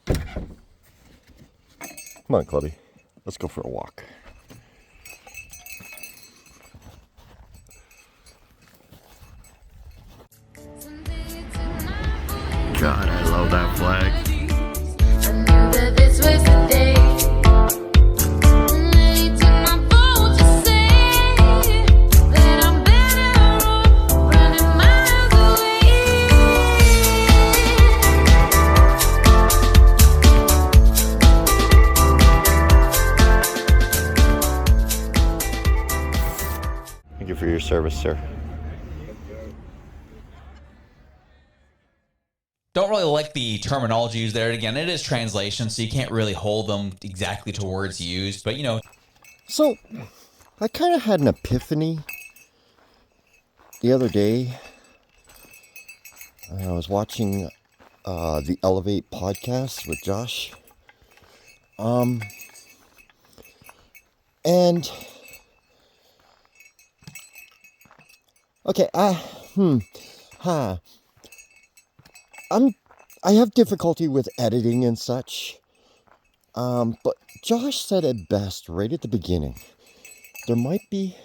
Come on, Clubby. Let's go for a walk. God, I love that flag. I knew that this was the day. They took my phone to say that I'm better off running miles away. Thank you for your service, sir. Don't really like the terminology used there. Again, it is translation, so you can't really hold them exactly to words used. But, So, I kind of had an epiphany the other day. I was watching the Elev8 Podcast with Josh. And okay, I have difficulty with editing and such. But Josh said it best right at the beginning. There might be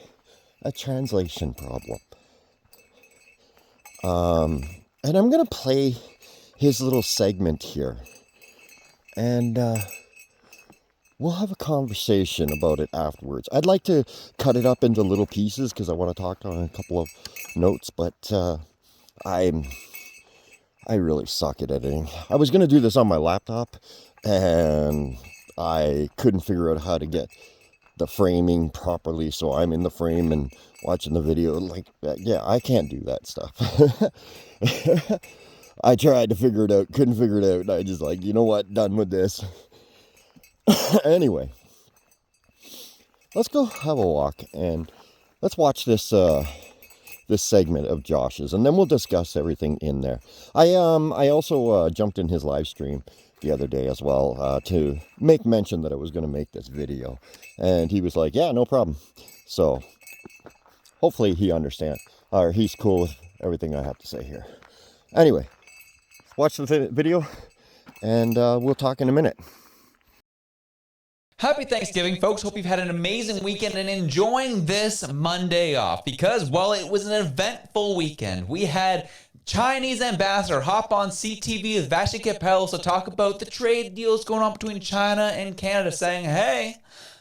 a translation problem. And I'm gonna play his little segment here. And we'll have a conversation about it afterwards. I'd like to cut it up into little pieces because I want to talk on a couple of notes, but I really suck at editing. I was going to do this on my laptop, and I couldn't figure out how to get the framing properly, so I'm in the frame and watching the video. Like, yeah, I can't do that stuff. I tried to figure it out, couldn't figure it out, and I just like, you know what, done with this. Anyway, let's go have a walk, and let's watch this this segment of Josh's, and then we'll discuss everything in there. I also jumped in his live stream the other day as well to make mention that I was going to make this video, and he was like, yeah, no problem. So hopefully he understands, or he's cool with everything I have to say here. Anyway, watch the video, and we'll talk in a minute. Happy Thanksgiving, folks. Hope you've had an amazing weekend and enjoying this Monday off because, well, it was an eventful weekend. We had Chinese ambassador hop on CTV with Vashi Capellos to talk about the trade deals going on between China and Canada, saying, hey,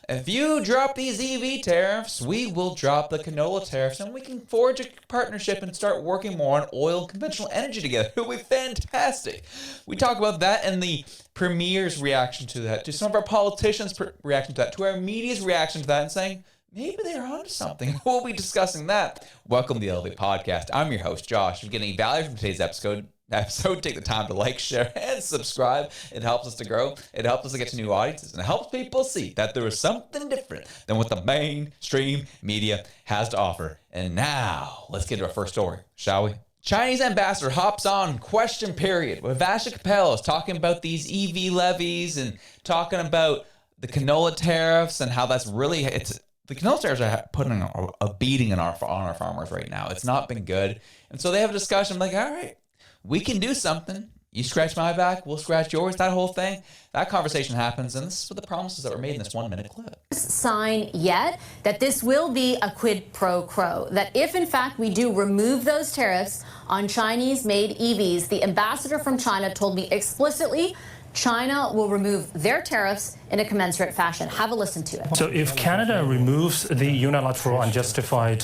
if you drop these EV tariffs, we will drop the canola tariffs, and we can forge a partnership and start working more on oil and conventional energy together. It will be fantastic. We talk about that and the premier's reaction to that, to some of our politicians' reaction to that, to our media's reaction to that, and saying, maybe they're onto something. We'll be discussing that. Welcome to the Elev8 Podcast. I'm your host, Josh. If you're getting any value from today's episode, take the time to like, share, and subscribe. It helps us to grow. It helps us to get to new audiences, and it helps people see that there is something different than what the mainstream media has to offer. And now, let's get to our first story, shall we? Chinese ambassador hops on question period with Vashi Capellos talking about these EV levies and talking about the canola tariffs and how that's really, the canola tariffs are putting a beating on our farmers right now. It's not been good. And so they have a discussion like, all right, we can do something. You scratch my back, we'll scratch yours, that whole thing. That conversation happens, and this is what the promises that were made in this 1 minute clip. Sign yet that this will be a quid pro quo, that if in fact we do remove those tariffs on Chinese-made EVs, the ambassador from China told me explicitly China will remove their tariffs in a commensurate fashion. Have a listen to it. So if Canada removes the unilateral unjustified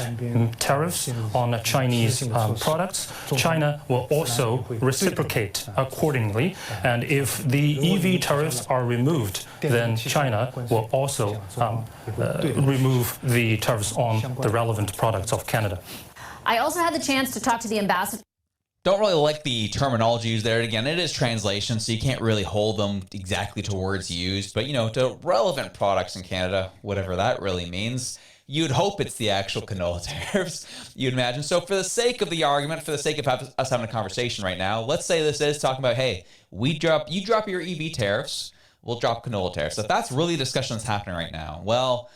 tariffs on Chinese products, China will also reciprocate accordingly. And if the EV tariffs are removed, then China will also remove the tariffs on the relevant products of Canada. I also had the chance to talk to the ambassador. Don't really like the terminology used there. Again, it is translation, so you can't really hold them exactly to words used. But, to relevant products in Canada, whatever that really means, you'd hope it's the actual canola tariffs, you'd imagine. So for the sake of the argument, for the sake of us having a conversation right now, let's say this is talking about, hey, you drop your EV tariffs, we'll drop canola tariffs. If that's really the discussion that's happening right now, well,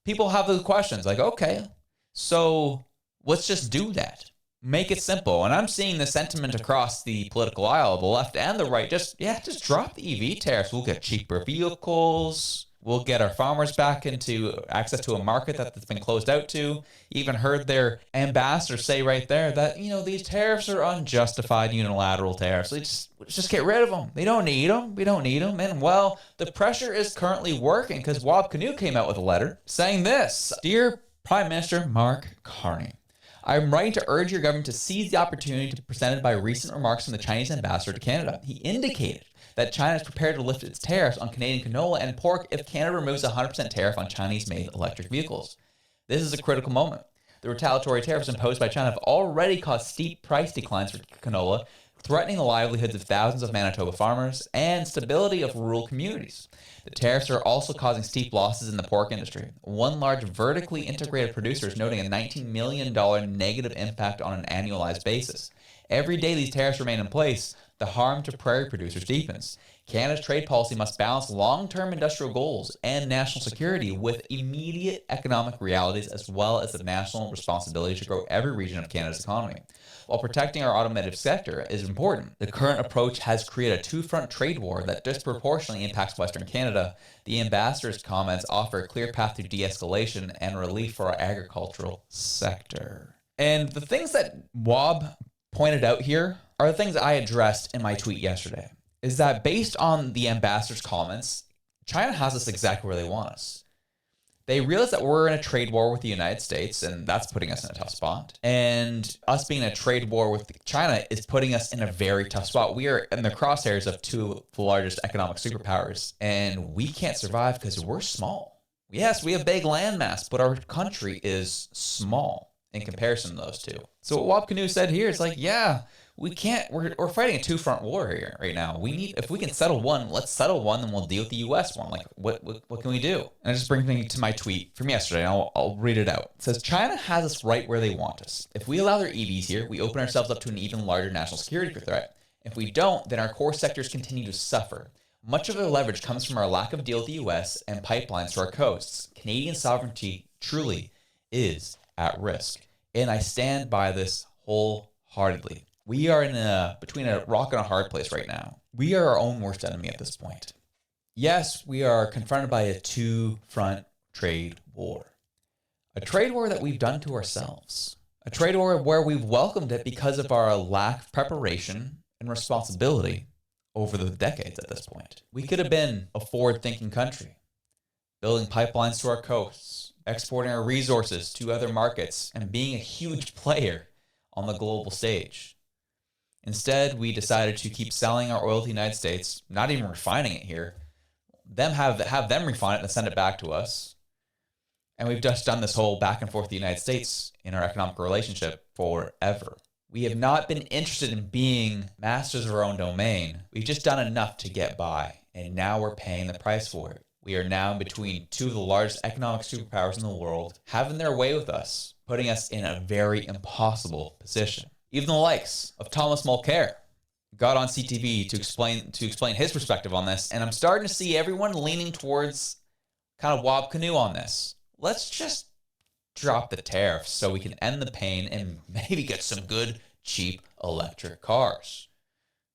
people have those questions like, okay, so let's just do that. Make it simple. And I'm seeing the sentiment across the political aisle, the left and the right, just drop the EV tariffs. We'll get cheaper vehicles. We'll get our farmers back into access to a market that's been closed out to. Even heard their ambassador say right there that, these tariffs are unjustified unilateral tariffs. Let's just get rid of them. They don't need them. We don't need them. And, well, the pressure is currently working because Wab Kinew came out with a letter saying this: Dear Prime Minister Mark Carney, I'm writing to urge your government to seize the opportunity presented by recent remarks from the Chinese ambassador to Canada. He indicated that China is prepared to lift its tariffs on Canadian canola and pork if Canada removes a 100% tariff on Chinese-made electric vehicles. This is a critical moment. The retaliatory tariffs imposed by China have already caused steep price declines for canola, threatening the livelihoods of thousands of Manitoba farmers and stability of rural communities. The tariffs are also causing steep losses in the pork industry. One large vertically integrated producer is noting a $19 million negative impact on an annualized basis. Every day these tariffs remain in place, the harm to prairie producers deepens. Canada's trade policy must balance long-term industrial goals and national security with immediate economic realities, as well as the national responsibility to grow every region of Canada's economy. While protecting our automotive sector is important, the current approach has created a two-front trade war that disproportionately impacts Western Canada. The ambassador's comments offer a clear path to de-escalation and relief for our agricultural sector. And the things that Wab pointed out here are the things I addressed in my tweet yesterday, is that based on the ambassador's comments, China has us exactly where they want us. They realize that we're in a trade war with the United States, and that's putting us in a tough spot. And us being in a trade war with China is putting us in a very tough spot. We are in the crosshairs of two of the largest economic superpowers, and we can't survive because we're small. Yes, we have big landmass, but our country is small in comparison to those two. So what Wab Kinew said here is like, yeah, we can't, we're fighting a two-front war here right now. If we can settle one, let's settle one, then we'll deal with the U.S. one. Like, what can we do? And it just brings me to my tweet from yesterday, and I'll read it out. It says, China has us right where they want us. If we allow their EVs here, we open ourselves up to an even larger national security threat. If we don't, then our core sectors continue to suffer. Much of their leverage comes from our lack of deal with the U.S. and pipelines to our coasts. Canadian sovereignty truly is at risk. And I stand by this wholeheartedly. We are between a rock and a hard place right now. We are our own worst enemy at this point. Yes, we are confronted by a two-front trade war. A trade war that we've done to ourselves. A trade war where we've welcomed it because of our lack of preparation and responsibility over the decades at this point. We could have been a forward-thinking country, building pipelines to our coasts, exporting our resources to other markets, and being a huge player on the global stage. Instead, we decided to keep selling our oil to the United States, not even refining it here, have them refine it and send it back to us. And we've just done this whole back and forth with the United States in our economic relationship forever. We have not been interested in being masters of our own domain. We've just done enough to get by, and now we're paying the price for it. We are now in between two of the largest economic superpowers in the world, having their way with us, putting us in a very impossible position. Even the likes of Thomas Mulcair got on CTV to explain his perspective on this, and I'm starting to see everyone leaning towards kind of Wab Kinew on this. Let's just drop the tariffs so we can end the pain and maybe get some good, cheap electric cars.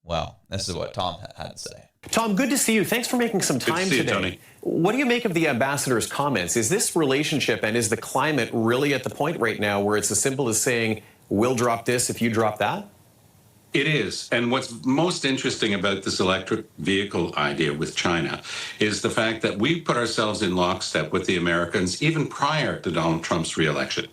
Well, this is what Tom had to say. Tom, good to see you. Thanks for making some time today. Tony. What do you make of the ambassador's comments? Is this relationship and is the climate really at the point right now where it's as simple as saying, we'll drop this if you drop that? It is. And what's most interesting about this electric vehicle idea with China is the fact that we put ourselves in lockstep with the Americans even prior to Donald Trump's reelection.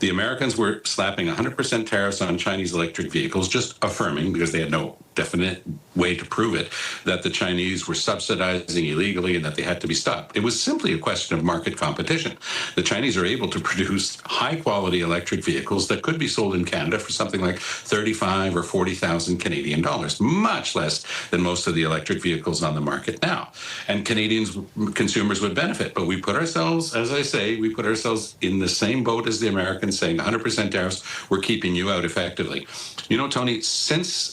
The Americans were slapping 100% tariffs on Chinese electric vehicles, just affirming, because they had no definite way to prove it, that the Chinese were subsidizing illegally and that they had to be stopped. It was simply a question of market competition. The Chinese are able to produce high-quality electric vehicles that could be sold in Canada for something like 35 or 40,000 Canadian dollars, much less than most of the electric vehicles on the market now. And consumers would benefit. But we put ourselves, as I say, we put ourselves in the same boat as the Americans, saying 100% tariffs, we're keeping you out effectively. You know, Tony, since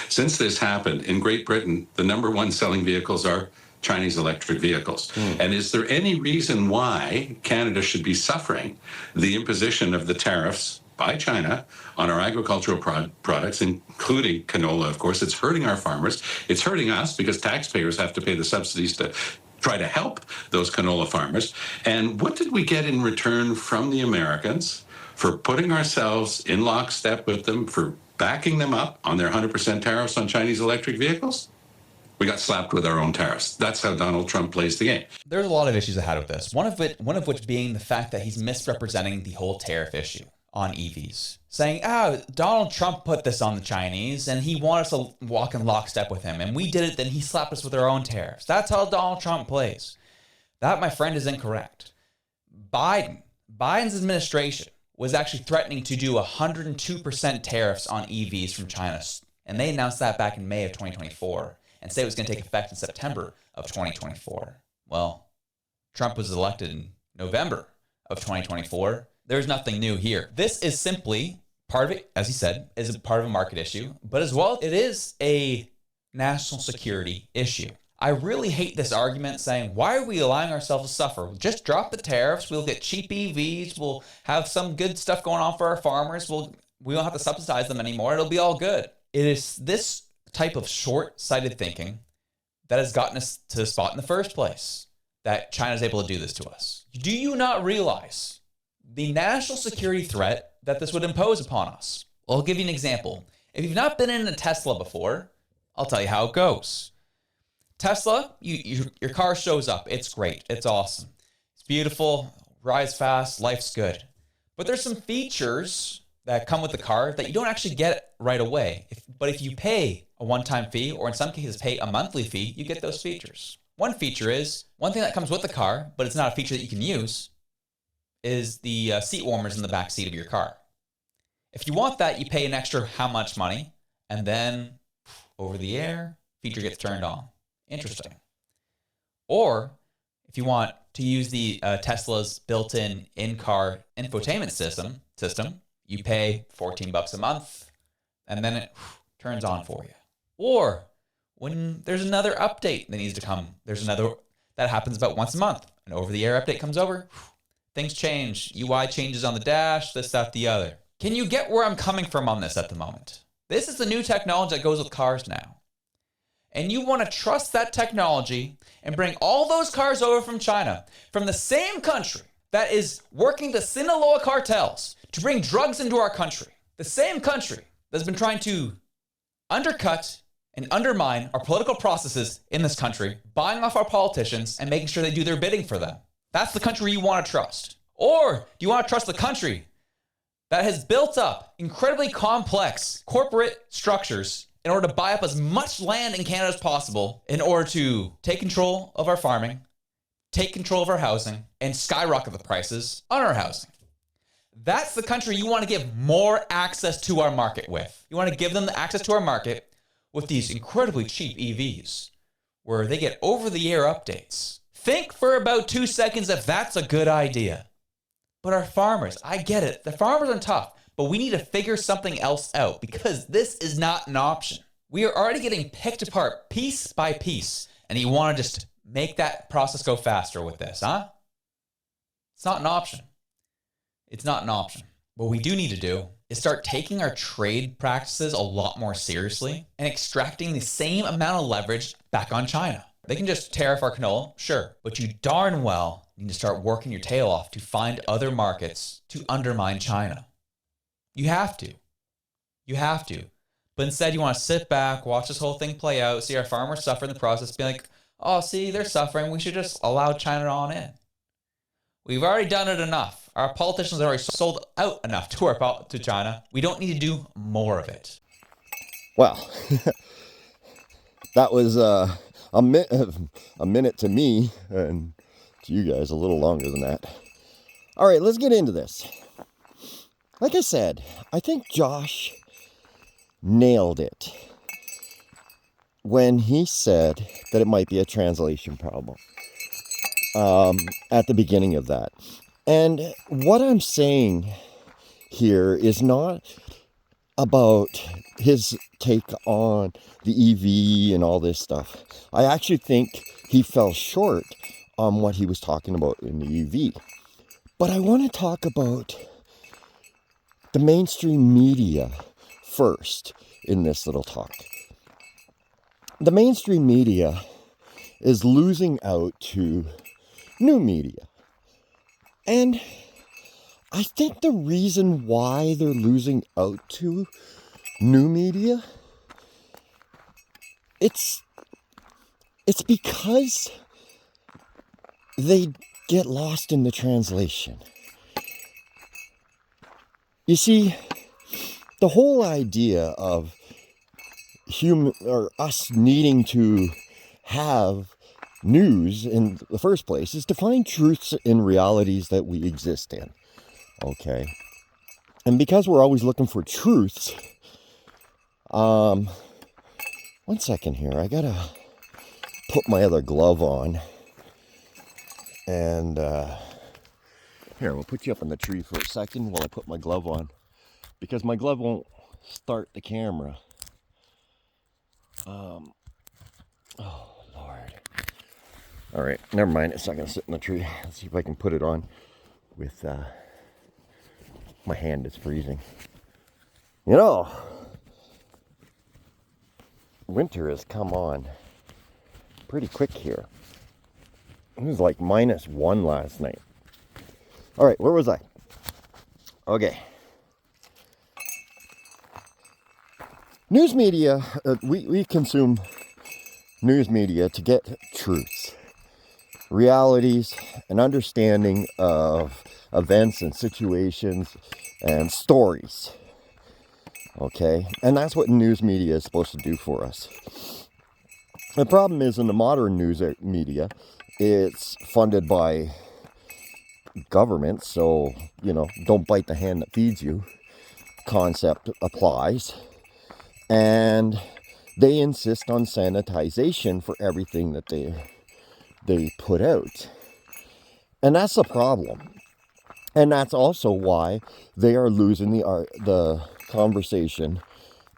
this happened in Great Britain, the number one selling vehicles are Chinese electric vehicles. And is there any reason why Canada should be suffering the imposition of the tariffs by China on our agricultural products, including canola, of course. It's hurting our farmers. It's hurting us because taxpayers have to pay the subsidies to try to help those canola farmers. And what did we get in return from the Americans for putting ourselves in lockstep with them, for backing them up on their 100% tariffs on Chinese electric vehicles? We got slapped with our own tariffs. That's how Donald Trump plays the game. There's a lot of issues I had with this. One of which being the fact that he's misrepresenting the whole tariff issue on EVs, saying, Donald Trump put this on the Chinese and he wanted us to walk in lockstep with him. And we did it, then he slapped us with our own tariffs. That's how Donald Trump plays. That, my friend, is incorrect. Biden's administration was actually threatening to do 102% tariffs on EVs from China. And they announced that back in May of 2024 and said it was going to take effect in September of 2024. Well, Trump was elected in November of 2024. There's nothing new here. This is simply part of it, as he said, is a part of a market issue, but as well, it is a national security issue. I really hate this argument saying, why are we allowing ourselves to suffer? Just drop the tariffs. We'll get cheap EVs. We'll have some good stuff going on for our farmers. We won't have to subsidize them anymore. It'll be all good. It is this type of short-sighted thinking that has gotten us to the spot in the first place, that China is able to do this to us. Do you not realize the national security threat that this would impose upon us? Well, I'll give you an example. If you've not been in a Tesla before, I'll tell you how it goes. Tesla, your car shows up. It's great. It's awesome. It's beautiful. Rides fast. Life's good. But there's some features that come with the car that you don't actually get right away. But if you pay a one-time fee, or in some cases pay a monthly fee, you get those features. One feature is, one thing that comes with the car, but it's not a feature that you can use, is the seat warmers in the back seat of your car. If you want that, you pay an extra how much money, and then over the air, feature gets turned on. Interesting. Or if you want to use the Tesla's built-in in-car infotainment system, you pay $14 a month, and then it turns on for you. Or when there's another update that needs to come, that happens about once a month. An over-the-air update comes over, things change. UI changes on the dash, this, that, the other. Can you get where I'm coming from on this at the moment? This is the new technology that goes with cars now. And you want to trust that technology and bring all those cars over from China, from the same country that is working the Sinaloa cartels to bring drugs into our country. The same country that's been trying to undercut and undermine our political processes in this country, buying off our politicians and making sure they do their bidding for them. That's the country you want to trust. Or do you want to trust the country that has built up incredibly complex corporate structures in order to buy up as much land in Canada as possible in order to take control of our farming, take control of our housing, and skyrocket the prices on our housing? That's the country you want to give more access to our market with. You want to give them the access to our market with these incredibly cheap EVs, where they get over-the-air updates. Think for about 2 seconds if that's a good idea. But our farmers, I get it. The farmers are tough. But we need to figure something else out, because this is not an option. We are already getting picked apart piece by piece, and you want to just make that process go faster with this, huh? It's not an option. It's not an option. What we do need to do is start taking our trade practices a lot more seriously and extracting the same amount of leverage back on China. They can just tariff our canola, sure, but you darn well need to start working your tail off to find other markets to undermine China. You have to. You have to. But instead, you want to sit back, watch this whole thing play out, see our farmers suffer in the process, be like, oh, see, they're suffering. We should just allow China on in. We've already done it enough. Our politicians have already sold out enough to China. We don't need to do more of it. Well, that was a minute to me, and to you guys a little longer than that. All right, let's get into this. Like I said, I think Josh nailed it when he said that it might be a translation problem at the beginning of that. And what I'm saying here is not about his take on the EV and all this stuff. I actually think he fell short on what he was talking about in the EV. But I want to talk about the mainstream media first in this little talk. The mainstream media is losing out to new media. And I think the reason why they're losing out to new media, it's because they get lost in the translation. You see, the whole idea of human or us needing to have news in the first place is to find truths in realities that we exist in. Okay. And because we're always looking for truths, one second here, I gotta put my other glove on. And here, we'll put you up in the tree for a second while I put my glove on, because my glove won't start the camera. Oh Lord. All right, never mind. It's not gonna sit in the tree. Let's see if I can put it on with my hand is freezing. You know, winter has come on pretty quick here. It was like -1 last night. All right, where was I? Okay. News media, we consume news media to get truths, realities, and understanding of events and situations and stories. Okay? And that's what news media is supposed to do for us. The problem is, in the modern news media, it's funded by government, so, don't bite the hand that feeds you concept applies. And they insist on sanitization for everything that they put out. And that's the problem. And that's also why they are losing the conversation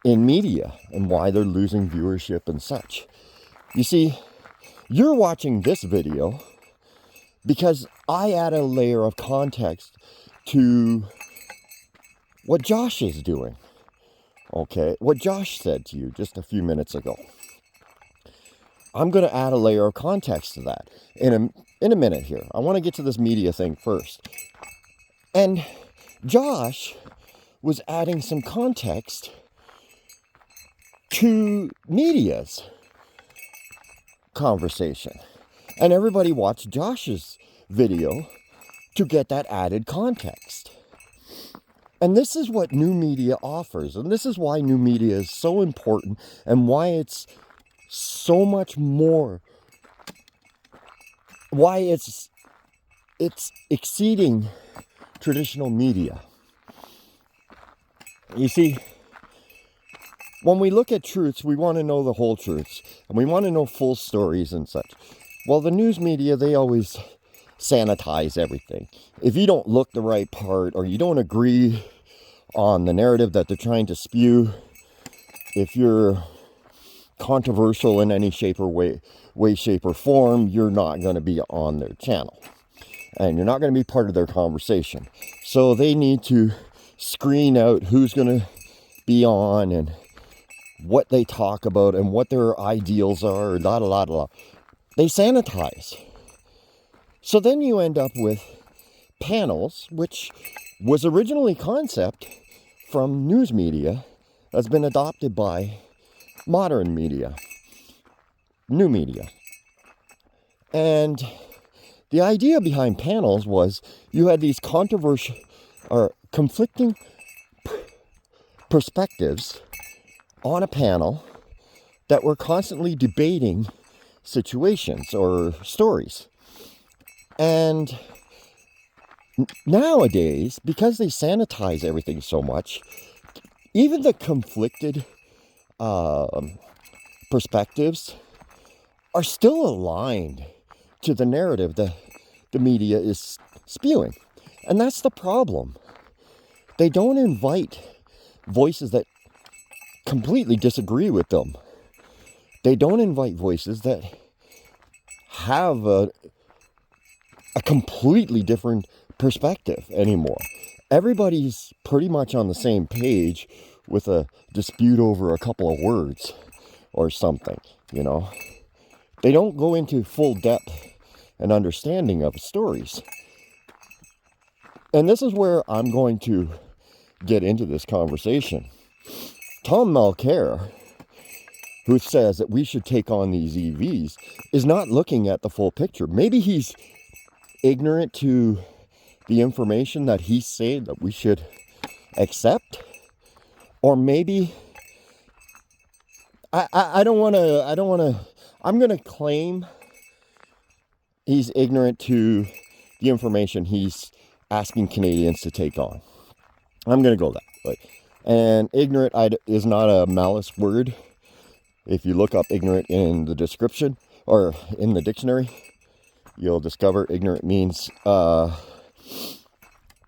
in media, and why they're losing viewership and such. You see, you're watching this video because I add a layer of context to what Josh is doing. Okay, what Josh said to you just a few minutes ago. I'm going to add a layer of context to that in a minute here. I want to get to this media thing first. And Josh was adding some context to media's conversation. And everybody watched Josh's video to get that added context. And this is what new media offers. And this is why new media is so important, and why it's so much more, why it's exceeding traditional media. You see, when we look at truths, we want to know the whole truths, and we want to know full stories and such. Well, the news media, they always sanitize everything. If you don't look the right part, or you don't agree on the narrative that they're trying to spew, if you're controversial in any shape or way, shape, or form, you're not going to be on their channel. And you're not going to be part of their conversation. So they need to screen out who's going to be on, and what they talk about, and what their ideals are, They sanitize. So then you end up with panels, which was originally concept from news media, that's been adopted by modern media, new media. And the idea behind panels was you had these controversial or conflicting perspectives on a panel that were constantly debating situations or stories. And nowadays, because they sanitize everything so much, even the conflicted perspectives are still aligned to the narrative that the media is spewing. And that's the problem. They don't invite voices that completely disagree with them. They don't invite voices that have a completely different perspective anymore. everybody's pretty much on the same page with a dispute over a couple of words or something, you know. They don't go into full depth and understanding of stories. And this is where I'm going to get into this conversation. Tom Mulcair, who says that we should take on these EVs, is not looking at the full picture. Maybe he's ignorant to the information that he's saying that we should accept, or maybe I don't want to. I'm going to claim he's ignorant to the information he's asking Canadians to take on. I'm going to go that way. And ignorant is not a malice word. If you look up ignorant in the description or in the dictionary, you'll discover ignorant means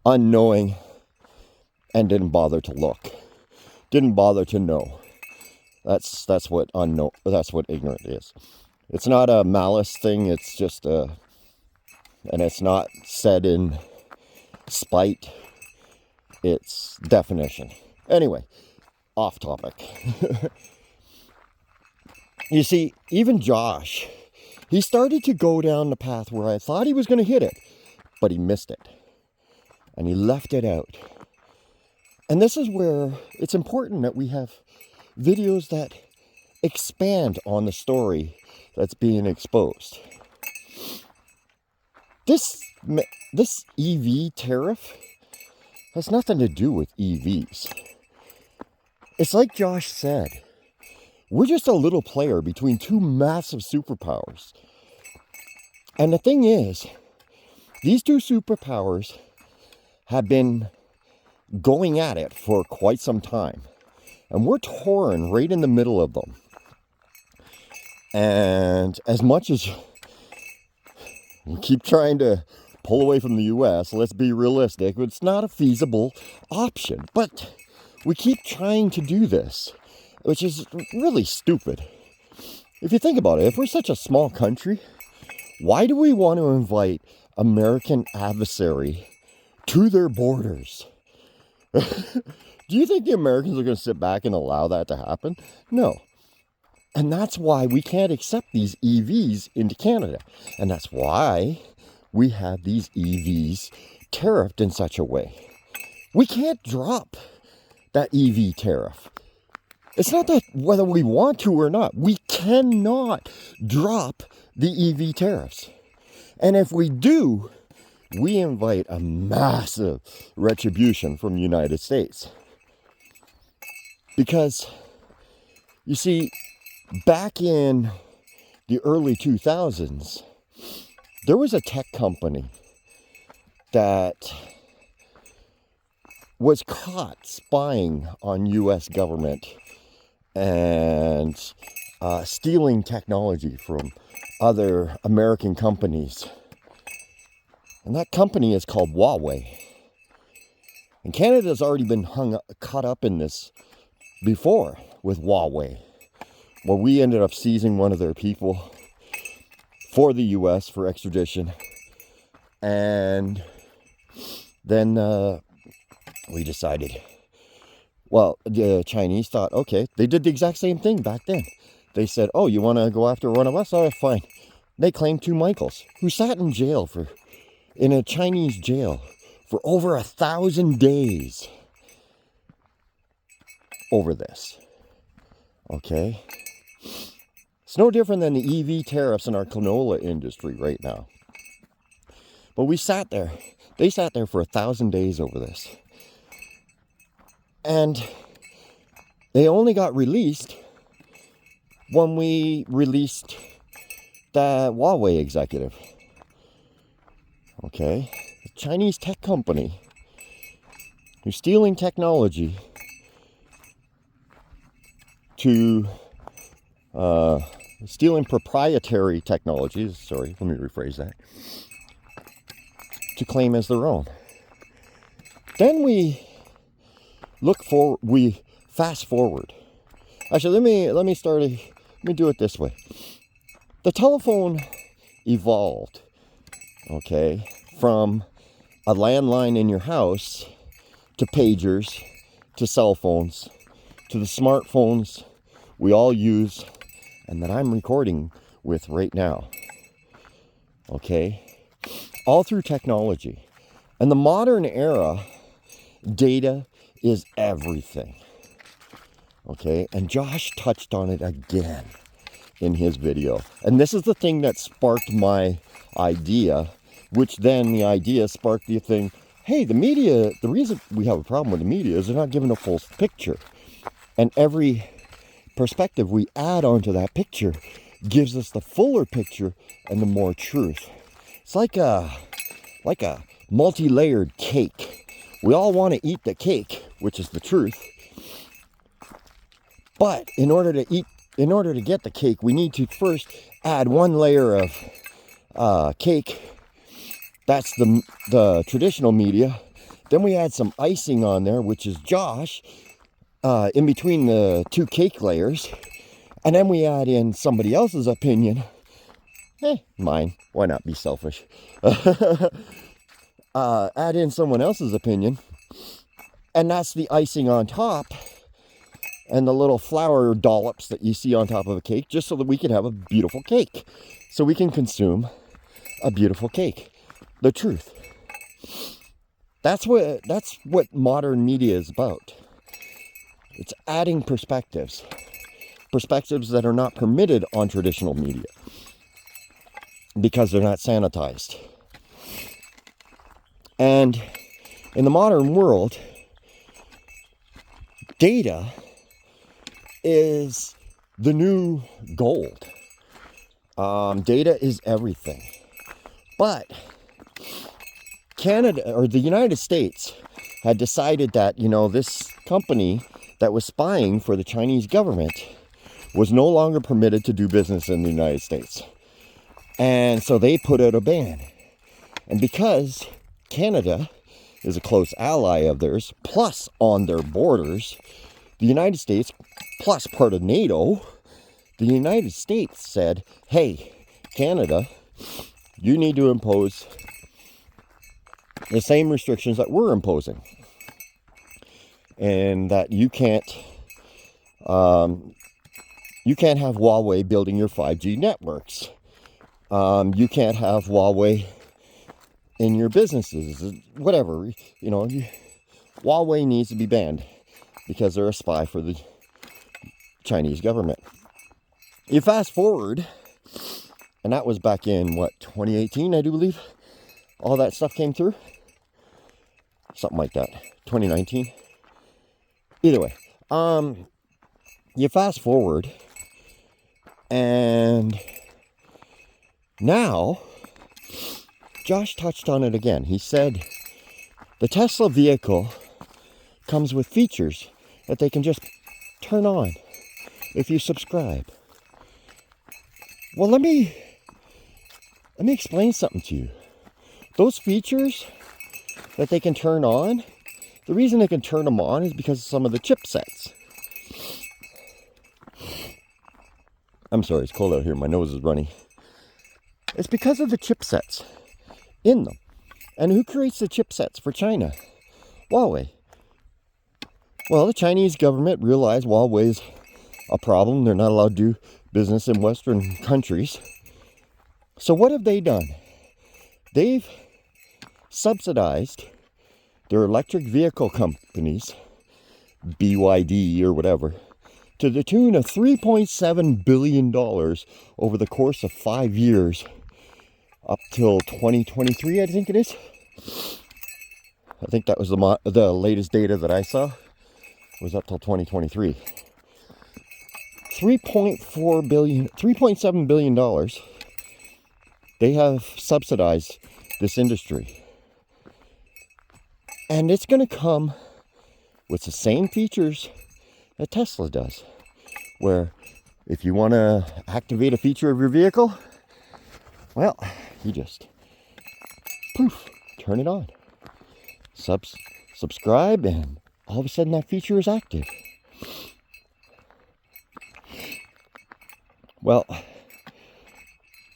unknowing and didn't bother to look, didn't bother to know. That's what unknown. That's what ignorant is. It's not a malice thing. It's just and it's not said in spite. It's definition. Anyway, off topic. You see, even Josh, he started to go down the path where I thought he was going to hit it, but he missed it. And he left it out. And this is where it's important that we have videos that expand on the story that's being exposed. This EV tariff has nothing to do with EVs. It's like Josh said, we're just a little player between two massive superpowers. And the thing is, these two superpowers have been going at it for quite some time. And we're torn right in the middle of them. And as much as we keep trying to pull away from the US, let's be realistic, it's not a feasible option. But we keep trying to do this, which is really stupid. If you think about it, if we're such a small country, why do we want to invite American adversary to their borders? Do you think the Americans are going to sit back and allow that to happen? No. And that's why we can't accept these EVs into Canada. And that's why we have these EVs tariffed in such a way. We can't drop that EV tariff. It's not that whether we want to or not. We cannot drop the EV tariffs. And if we do, we invite a massive retribution from the United States. Because, you see, back in the early 2000s, there was a tech company that was caught spying on U.S. government and stealing technology from other American companies. And that company is called Huawei. And Canada's already been caught up in this before with Huawei, where we ended up seizing one of their people for the US for extradition. And then we decided, well, the Chinese thought, okay, they did the exact same thing back then. They said, oh, you want to go after one of us? All right, fine. They claimed two Michaels who sat in jail in a Chinese jail for over 1,000 days over this. Okay? It's no different than the EV tariffs in our canola industry right now. But we sat there. They sat there for 1,000 days over this. And they only got released when we released that Huawei executive. Okay? A Chinese tech company who's stealing technology to stealing proprietary technologies, sorry, let me rephrase that, to claim as their own. Then we fast forward. Actually, let me do it this way. The telephone evolved, okay, from a landline in your house to pagers, to cell phones, to the smartphones we all use and that I'm recording with right now. Okay? All through technology. And the modern era, data is everything. Okay? And Josh touched on it again in his video. And this is the thing that sparked my idea, which then the idea sparked the thing, hey, the media, the reason we have a problem with the media is they're not giving a full picture. And every perspective we add onto that picture gives us the fuller picture and the more truth. It's like a multi-layered cake. We all want to eat the cake, which is the truth. But in order to get the cake, we need to first add one layer of cake. That's the traditional media. Then we add some icing on there, which is Josh, in between the two cake layers. And then we add in somebody else's opinion. Mine. Why not be selfish? Add in someone else's opinion. And that's the icing on top. And the little flour dollops that you see on top of a cake, just so that we can have a beautiful cake. So we can consume a beautiful cake. The truth. That's what modern media is about. It's adding perspectives. Perspectives that are not permitted on traditional media. Because they're not sanitized. And in the modern world, data is the new gold. Data is everything. But Canada, or the United States, had decided that, this company that was spying for the Chinese government was no longer permitted to do business in the United States. And so they put out a ban. And because Canada is a close ally of theirs, plus on their borders, the United States, plus part of NATO, the United States said, hey, Canada, you need to impose the same restrictions that we're imposing. And that you can't have Huawei building your 5G networks. You can't have Huawei in your businesses, whatever. Huawei needs to be banned because they're a spy for the Chinese government. You fast forward, and that was back in, 2018, I do believe? All that stuff came through? Something like that. 2019? Either way. You fast forward, and now, Josh touched on it again. He said the Tesla vehicle comes with features that they can just turn on if you subscribe. Well, let me explain something to you. Those features that they can turn on, the reason they can turn them on is because of some of the chipsets. I'm sorry, it's cold out here. My nose is running. It's because of the chipsets in them. And who creates the chipsets for China? Huawei. Well, the Chinese government realized Huawei's a problem. They're not allowed to do business in Western countries. So what have they done? They've subsidized their electric vehicle companies, BYD or whatever, to the tune of $3.7 billion over the course of 5 years, up till 2023, I think it is. I think that was the latest data that I saw, was up till 2023. $3.7 billion. They have subsidized this industry. And it's going to come with the same features that Tesla does. Where if you want to activate a feature of your vehicle, well, you just poof, turn it on. Subscribe, and all of a sudden that feature is active. Well,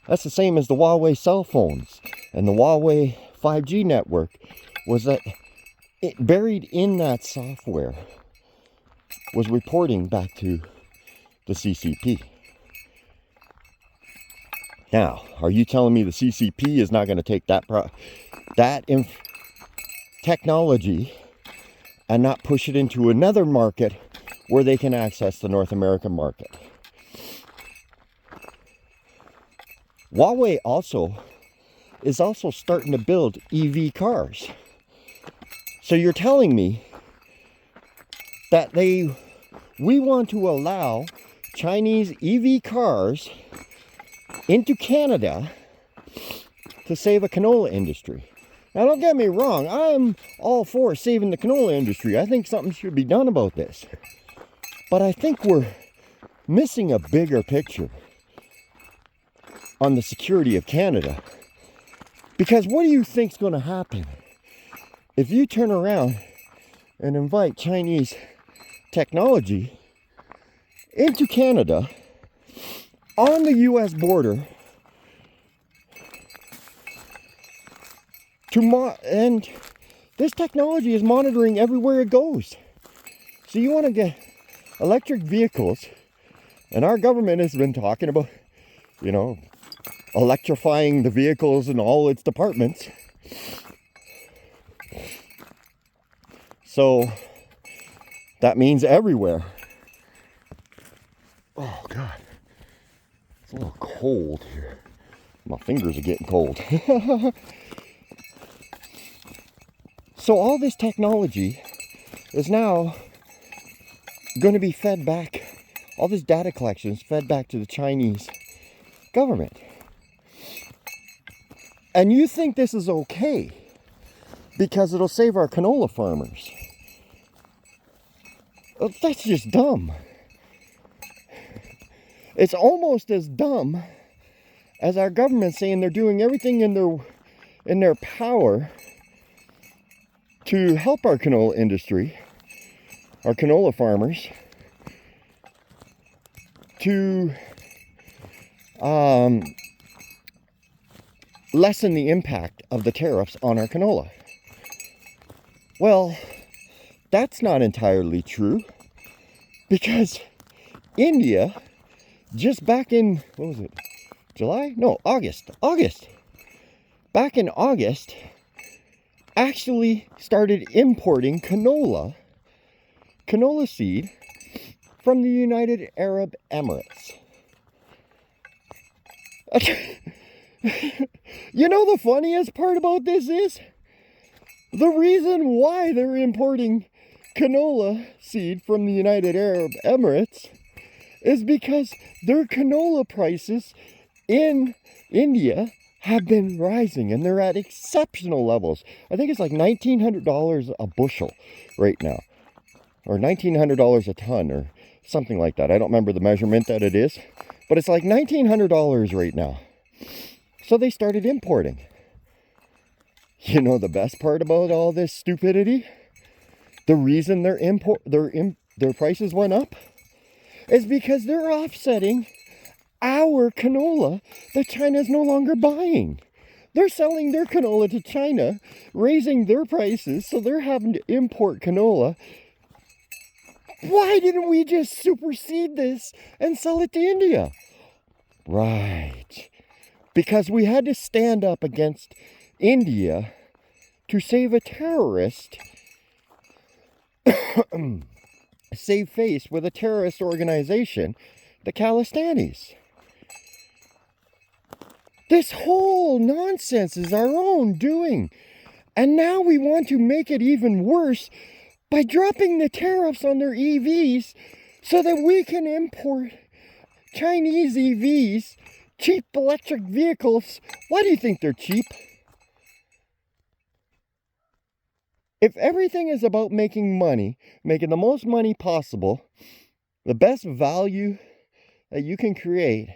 that's the same as the Huawei cell phones and the Huawei 5G network, was that buried in that software was reporting back to the CCP. Now, are you telling me the CCP is not going to take that technology and not push it into another market where they can access the North American market? Huawei is also starting to build EV cars. So you're telling me that we want to allow Chinese EV cars into Canada to save a canola industry. Now don't get me wrong, I'm all for saving the canola industry. I think something should be done about this. But I think we're missing a bigger picture on the security of Canada. Because what do you think's going to happen if you turn around and invite Chinese technology into Canada on the US border and this technology is monitoring everywhere it goes. So you want to get electric vehicles, and our government has been talking about, electrifying the vehicles in all its departments. So that means everywhere. Oh God, it's a little cold here. My fingers are getting cold. So all this technology is now going to be fed back, all this data collection is fed back to the Chinese government. And you think this is okay because it'll save our canola farmers. Well, that's just dumb. It's almost as dumb as our government saying they're doing everything in their power to help our canola industry, our canola farmers, to lessen the impact of the tariffs on our canola. Well, that's not entirely true, because India, just back in, what was it, July? No, August. Back in August, actually started importing canola seed from the United Arab Emirates. You know the funniest part about this is, the reason why they're importing canola seed from the United Arab Emirates is because their canola prices in India have been rising, and they're at exceptional levels. I think it's like $1,900 a bushel right now, or $1,900 a ton, or something like that. I don't remember the measurement that it is, but it's like $1,900 right now. So they started importing. You know the best part about all this stupidity? The reason their prices went up is because they're offsetting our canola that China's no longer buying. They're selling their canola to China, raising their prices, so they're having to import canola. Why didn't we just supersede this and sell it to India? Right. Because we had to stand up against India to save a terrorist, save face with a terrorist organization, the Khalistanis. This whole nonsense is our own doing. And now we want to make it even worse by dropping the tariffs on their EVs so that we can import Chinese EVs, cheap electric vehicles. Why do you think they're cheap? If everything is about making money, making the most money possible, the best value that you can create,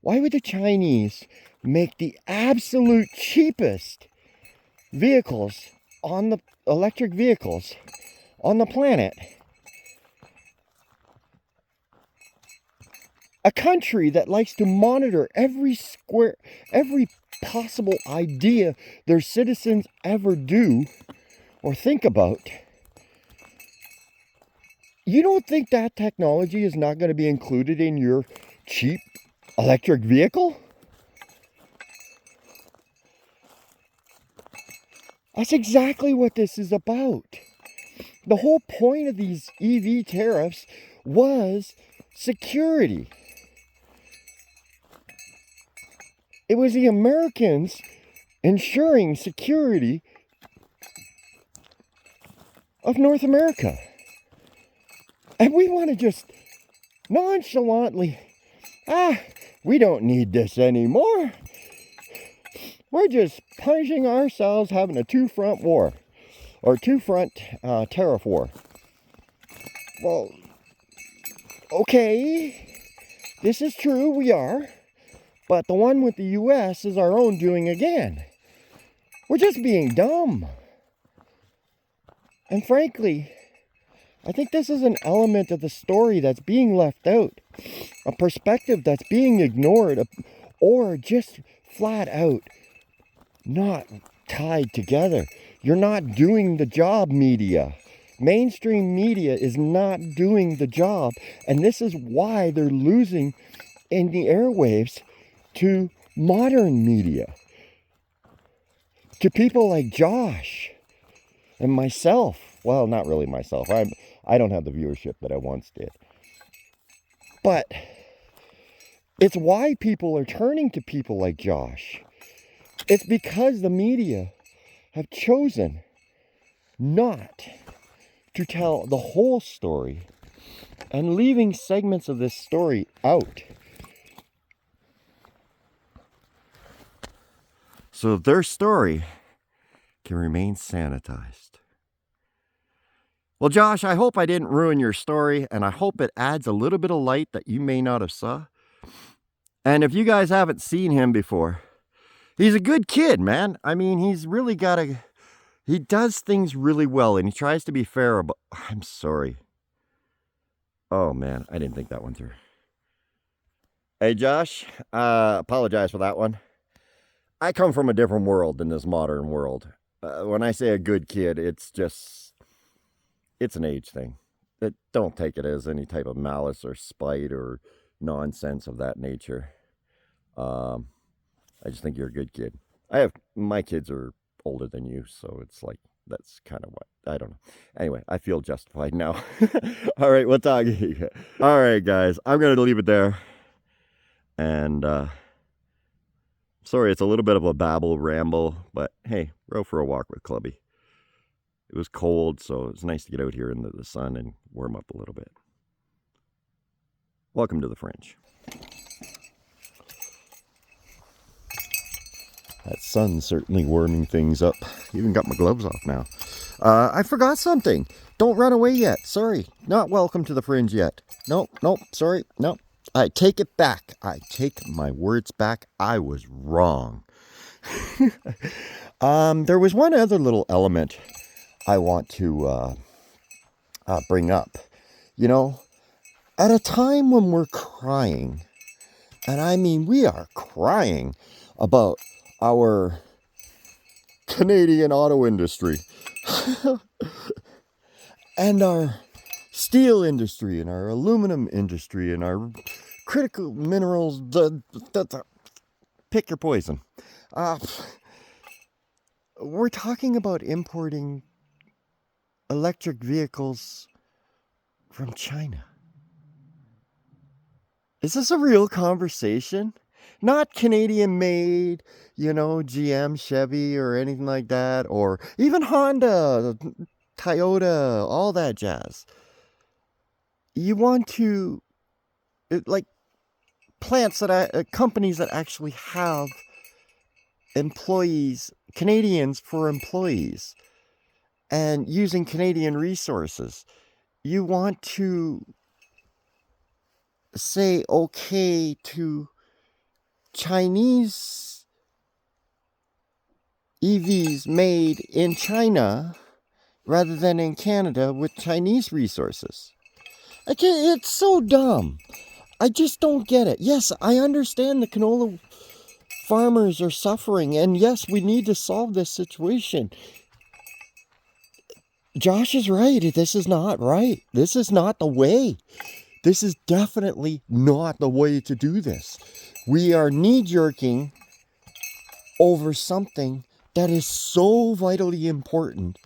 why would the Chinese make the absolute cheapest vehicles on the electric vehicles on the planet? A country that likes to monitor every possible idea their citizens ever do, or think about, you don't think that technology is not going to be included in your cheap electric vehicle? That's exactly what this is about. The whole point of these EV tariffs was security. It was the Americans ensuring security of North America. And we want to just nonchalantly, we don't need this anymore. We're just punishing ourselves having a two-front war, or two-front tariff war. Well, okay, this is true, we are, but the one with the U.S. is our own doing again. We're just being dumb. And frankly, I think this is an element of the story that's being left out, a perspective that's being ignored, or just flat out not tied together. You're not doing the job, media. Mainstream media is not doing the job, and this is why they're losing in the airwaves to modern media, to people like Josh and myself. Well, not really myself. I don't have the viewership that I once did. But it's why people are turning to people like Josh. It's because the media have chosen not to tell the whole story and leaving segments of this story out. So their story can remain sanitized. Well, Josh, I hope I didn't ruin your story, and I hope it adds a little bit of light that you may not have saw. And if you guys haven't seen him before, he's a good kid, man. I mean, he's really he does things really well, and he tries to be fair, but I'm sorry. Oh, man, I didn't think that one through. Hey, Josh, apologize for that one. I come from a different world than this modern world. When I say a good kid, it's an age thing. Don't take it as any type of malice or spite or nonsense of that nature. I just think you're a good kid. My kids are older than you, so it's like, that's kind of what, I don't know. Anyway, I feel justified now. All right, we'll talk. All right, guys, I'm going to leave it there. And, sorry, it's a little bit of a babble, ramble, but hey, we're out for a walk with Clubby. It was cold, so it's nice to get out here in the sun and warm up a little bit. Welcome to the Fringe. That sun's certainly warming things up. Even got my gloves off now. I forgot something. Don't run away yet. Sorry. Not welcome to the Fringe yet. Nope. Sorry. Nope. I take it back. I take my words back. I was wrong. There was one other little element I want to bring up. You know, at a time when we're crying, and I mean we are crying about our Canadian auto industry and our steel industry and our aluminum industry and our critical minerals, pick your poison. We're talking about importing electric vehicles from China. Is this a real conversation? Not Canadian made, GM, Chevy, or anything like that, or even Honda, Toyota, all that jazz. You want to, companies that actually have employees, Canadians for employees, and using Canadian resources. You want to say okay to Chinese EVs made in China rather than in Canada with Chinese resources. It's so dumb. I just don't get it. Yes, I understand the canola farmers are suffering, and yes, we need to solve this situation. Josh is right. This is not right. This is not the way. This is definitely not the way to do this. We are knee-jerking over something that is so vitally important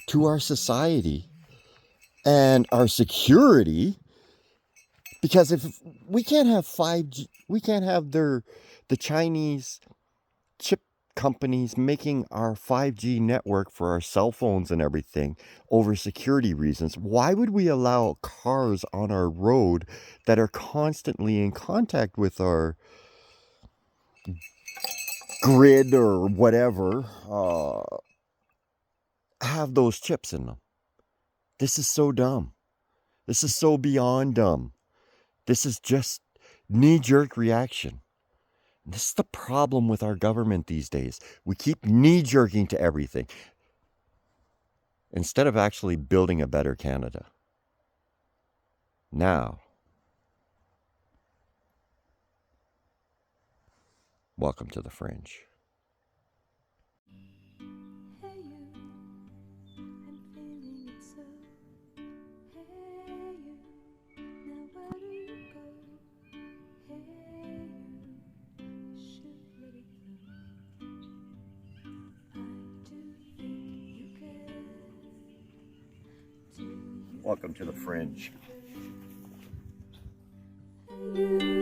to our society and our security, because if we can't have 5G, we can't have the Chinese chip companies making our 5G network for our cell phones and everything over security reasons. Why would we allow cars on our road that are constantly in contact with our grid or whatever have those chips in them? This is so dumb. This is so beyond dumb. This is just knee-jerk reaction. This is the problem with our government these days. We keep knee-jerking to everything instead of actually building a better Canada. Now, welcome to the Fringe. Hey you, I'm feeling it so. Hey you, now where do you go? Hey you, should let it flow. I do think you care. Do you? Welcome to the Fringe. Hey you.